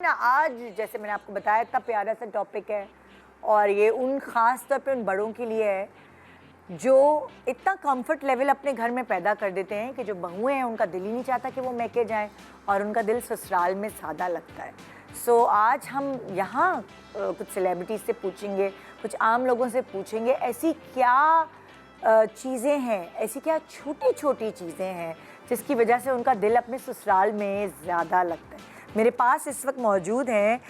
ना आज जैसे मैंने आपको बताया इतना प्यारा सा टॉपिक है और ये उन खास तौर पे उन बड़ों के लिए है जो इतना कंफर्ट लेवल अपने घर में पैदा कर देते हैं कि जो बहुएं हैं उनका दिल ही नहीं चाहता कि वो मैके जाएं और उनका दिल ससुराल में सादा लगता है। सो आज हम यहाँ कुछ सेलिब्रिटीज से पूछेंगे, कुछ आम लोगों से पूछेंगे ऐसी क्या चीज़ें हैं, ऐसी क्या छोटी छोटी चीज़ें हैं जिसकी वजह से उनका दिल अपने ससुराल में ज़्यादा लगता है। मेरे पास इस वक्त मौजूद हैं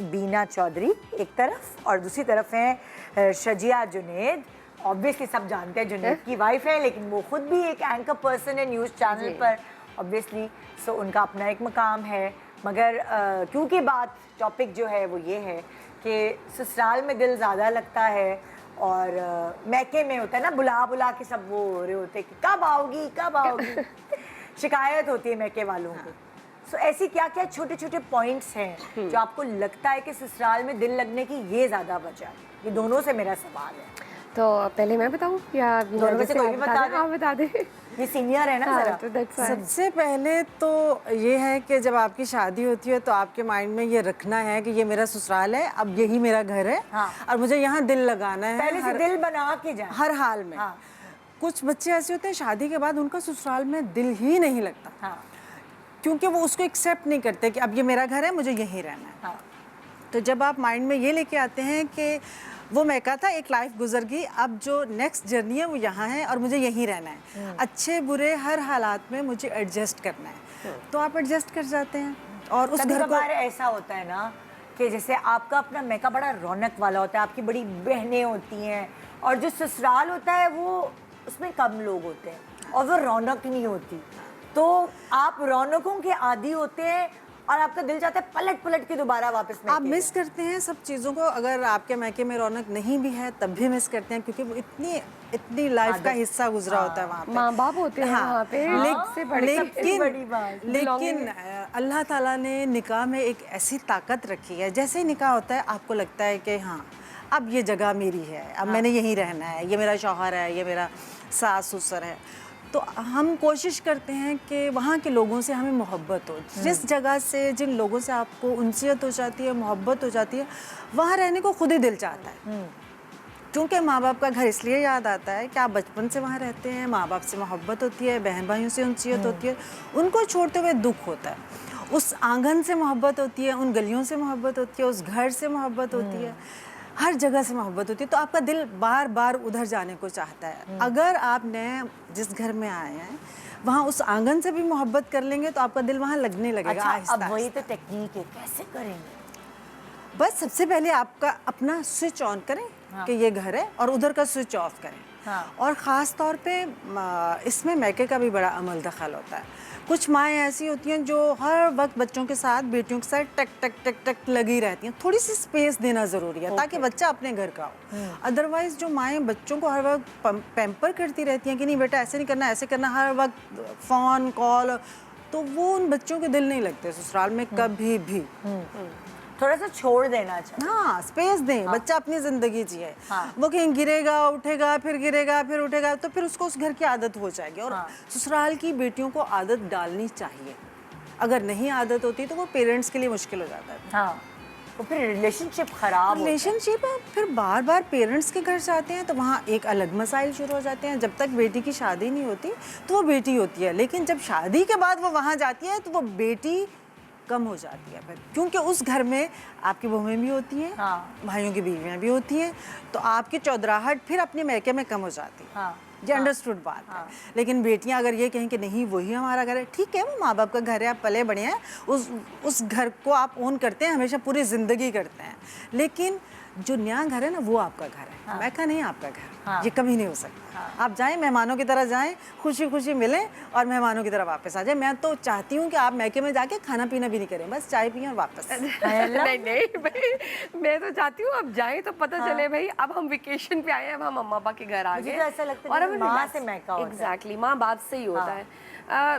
बीना चौधरी एक तरफ और दूसरी तरफ हैं शजिया जुनेद। ऑब्वियसली सब जानते हैं जुनेद की वाइफ है, लेकिन वो खुद भी एक एंकर पर्सन है न्यूज़ चैनल पर ऑब्वियसली। सो उनका अपना एक मकाम है, मगर क्योंकि बात टॉपिक जो है वो ये है कि ससुराल में दिल ज़्यादा लगता है और मैके में होता है ना, बुला बुला के सब वो हो रहे होते हैं कि कब आओगी कब आओगी शिकायत होती है मैके वालों को। सो ऐसी क्या क्या छोटे छोटे पॉइंट्स हैं जो आपको लगता है कि ससुराल में दिल लगने की ये ज़्यादा वजह है? ये दोनों से मेरा सवाल है। तो पहले मैं बताऊं या दोनों में से कोई भी बता दे। आप बता दें। ये सीनियर है ना हाँ, जरा। तो that's fine। सबसे पहले तो ये है कि जब आपकी शादी होती है तो आपके माइंड में ये रखना है कि ये मेरा ससुराल है, अब यही मेरा घर है। हाँ। और मुझे यहाँ दिल लगाना है पहले से दिल बना के जाए हर हाल में। हाँ। कुछ बच्चे ऐसे होते हैं शादी के बाद उनका ससुराल में दिल ही नहीं लगता। हाँ। क्योंकि वो उसको एक्सेप्ट नहीं करते कि अब ये मेरा घर है, मुझे यहीं रहना है। हाँ। तो जब आप माइंड में ये लेके आते हैं कि वो मैका था, एक लाइफ गुजर गई, अब जो नेक्स्ट जर्नी है वो यहाँ है और मुझे यहीं रहना है, अच्छे बुरे हर हालात में मुझे एडजस्ट करना है, तो आप एडजस्ट कर जाते हैं। और उस घर को ऐसा होता है ना कि जैसे आपका अपना मैका बड़ा रौनक वाला होता है, आपकी बड़ी बहनें होती हैं और जो ससुराल होता है वो उसमें कम लोग होते हैं और वो रौनक नहीं होती, तो आप रौनकों के आदी होते हैं और आपका दिल चाहता है पलट पलट के दोबारा वापस आप मिस करते हैं सब चीज़ों को। अगर आपके मैके में रौनक नहीं भी है तब भी मिस करते हैं, क्योंकि वो इतनी लाइफ का हिस्सा गुजरा होता है वहाँ पे, माँ बाप होते हैं वहाँ पे। लेकिन अल्लाह ताला ने निकाह में एक ऐसी ताकत रखी है, जैसे ही निकाह होता है आपको लगता है कि हाँ अब ये जगह मेरी है, अब मैंने यहीं रहना है, ये मेरा शौहर है, ये मेरा सास ससुर है। तो हम कोशिश करते हैं कि वहाँ के लोगों से हमें मोहब्बत हो, जिस जगह से जिन लोगों से आपको उनसियत हो जाती है, मोहब्बत हो जाती है, वहाँ रहने को खुद ही दिल चाहता है। क्योंकि माँ बाप का घर इसलिए याद आता है कि आप बचपन से वहाँ रहते हैं, माँ बाप से मोहब्बत होती है, बहन भाइयों से उनसियत होती है, उनको छोड़ते हुए दुख होता है, उस आंगन से मोहब्बत होती है, उन गलियों से मोहब्बत होती है, उस घर से मोहब्बत होती है, हर जगह से मोहब्बत होती है, तो आपका दिल बार बार उधर जाने को चाहता है। अगर आप नए जिस घर में आए हैं वहाँ उस आंगन से भी मोहब्बत कर लेंगे तो आपका दिल वहाँ लगने लगेगा। अच्छा, अब वही तो टेक्निक है, कैसे करेंगे? बस सबसे पहले आपका अपना स्विच ऑन करें कि ये घर है और उधर का स्विच ऑफ करें। और ख़ास तौर पे इसमें मैके का भी बड़ा अमल दखल होता है। कुछ माएँ ऐसी होती हैं जो हर वक्त बच्चों के साथ, बेटियों के साथ टक टक टक टक लगी रहती हैं। थोड़ी सी स्पेस देना ज़रूरी है ताकि बच्चा अपने घर का हो। अदरवाइज़ जो माएँ बच्चों को हर वक्त पैम्पर करती रहती हैं कि नहीं बेटा ऐसे नहीं करना, ऐसे करना, हर वक्त फ़ोन कॉल, तो वो उन बच्चों के दिल नहीं लगते ससुराल में कभी भी। थोड़ा सा छोड़ देना चाहिए। हाँ, स्पेस दें। बच्चा अपनी ज़िंदगी जिए। वो कहीं गिरेगा उठेगा, फिर गिरेगा फिर उठेगा, तो फिर उसको उस घर की आदत हो जाएगी। और ससुराल की बेटियों को आदत डालनी चाहिए। अगर नहीं आदत होती तो वो पेरेंट्स के लिए मुश्किल हो जाता है। हाँ, तो फिर रिलेशनशिप खराब रिलेशनशिप है, फिर बार बार पेरेंट्स के घर जाते हैं तो वहाँ एक अलग मसाइल शुरू हो जाते हैं। जब तक बेटी की शादी नहीं होती तो वो बेटी होती है, लेकिन जब शादी के बाद वो वहाँ जाती है तो वो बेटी कम हो जाती है फिर, क्योंकि उस घर में आपकी बहुएं भी होती हैं, भाइयों की बीवियाँ भी होती हैं, तो आपकी चौधराहट फिर अपने मैके में कम हो जाती है। ये अंडरस्टूड बात है। लेकिन बेटियां अगर ये कहें कि नहीं वही हमारा घर है, ठीक है, वो माँ बाप का घर है, आप पले बड़े हैं, उस घर को आप ओन करते हैं, हमेशा पूरी ज़िंदगी करते हैं, लेकिन जो नया घर है ना वो आपका घर है, मैका नहीं आपका घर। ये कभी नहीं हो सकता। आप जाएं, मेहमानों की तरह जाएं, खुशी खुशी मिलें और मेहमानों की तरह वापस आ जाएं। मैं तो चाहती हूँ कि आप मैके में जाके खाना पीना भी नहीं करें, बस चाय पिए और वापस। नहीं भाई, मैं तो चाहती हूँ अब जाएं तो पता चले भाई अब हम वेकेशन पे आए हैं, अब हम मम्मा पापा के घर आ गए। ऐसा लगता है और माँ से मैका होता है। एग्जैक्टली, माँ बाप से ही होता है।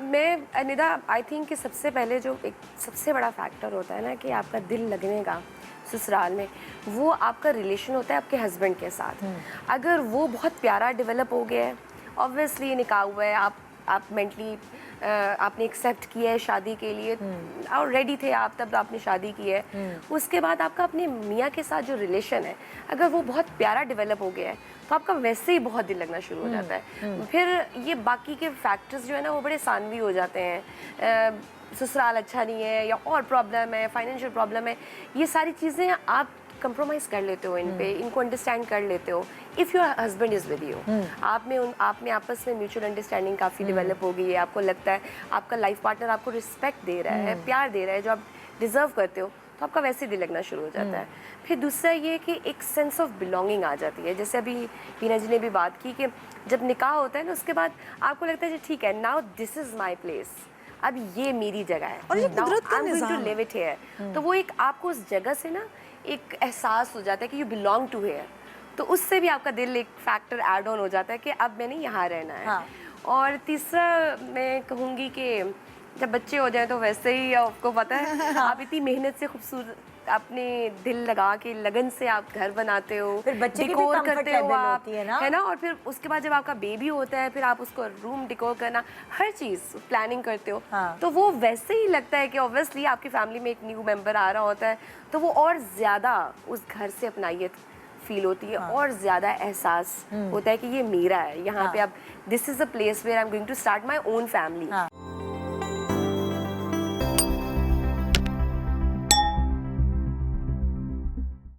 मैं निदा आई थिंक कि सबसे पहले जो एक सबसे बड़ा फैक्टर होता है ना कि आपका दिल लगने का ससुराल में, वो आपका रिलेशन होता है आपके हस्बैंड के साथ। अगर वो बहुत प्यारा डेवलप हो गया है, ऑब्वियसली निकाह हुआ है, आप मेंटली आपने एक्सेप्ट किया है शादी के लिए और रेडी थे आप, तब आपने शादी की है। उसके बाद आपका अपने मियाँ के साथ जो रिलेशन है, अगर वो बहुत प्यारा डेवलप हो गया है तो आपका वैसे ही बहुत दिल लगना शुरू हो जाता है। फिर ये बाकी के फैक्टर्स जो है ना वो बड़े सानवी हो जाते हैं, ससुराल अच्छा नहीं है या और प्रॉब्लम है, फाइनेंशियल प्रॉब्लम है, ये सारी चीज़ें आप कंप्रोमाइज़ कर लेते हो इन पे, इनको अंडरस्टैंड कर लेते हो। If your husband is with you, आप में आपस में म्यूचुअल अंडरस्टैंडिंग काफ़ी डेवलप हो गई है, आपको लगता है आपका लाइफ पार्टनर आपको रिस्पेक्ट दे रहा है, प्यार दे रहा है जो आप डिज़र्व करते हो, तो आपका वैसे ही दिल लगना शुरू हो जाता है। फिर दूसरा ये कि एक सेंस ऑफ बिलोंगिंग आ जाती है, जैसे अभी बीना जी ने भी बात की कि जब निकाह होता है ना उसके बाद आपको लगता है ठीक है, now this is my place, अब ये मेरी जगह है और ये कुदरत का निज़ाम टू लिव इट हियर। तो वो एक आपको उस जगह से ना एक एहसास हो जाता है कि यू बिलोंग टू हियर, तो उससे भी आपका दिल एक फैक्टर ऐड ऑन हो जाता है कि अब मैंने यहाँ रहना है। हाँ। और तीसरा मैं कहूँगी कि जब बच्चे हो जाए तो वैसे ही आपको पता है आप इतनी मेहनत से खूबसूरत अपने दिल लगा के लगन से आप घर बनाते हो, फिर बच्चे की भी डिकोर comfort करते हो level आप, होती है ना? है ना। और फिर उसके बाद जब आपका बेबी होता है फिर आप उसको रूम डिकोर करना, हर चीज़ प्लानिंग करते हो। हाँ। तो वो वैसे ही लगता है कि ऑब्वियसली आपकी फैमिली में एक न्यू मेंबर आ रहा होता है, तो वो और ज़्यादा उस घर से अपनाइयत फील होती है। हाँ। और ज़्यादा एहसास होता है कि ये मेरा है, यहाँ पे अब this is a place where I am going to start my own family.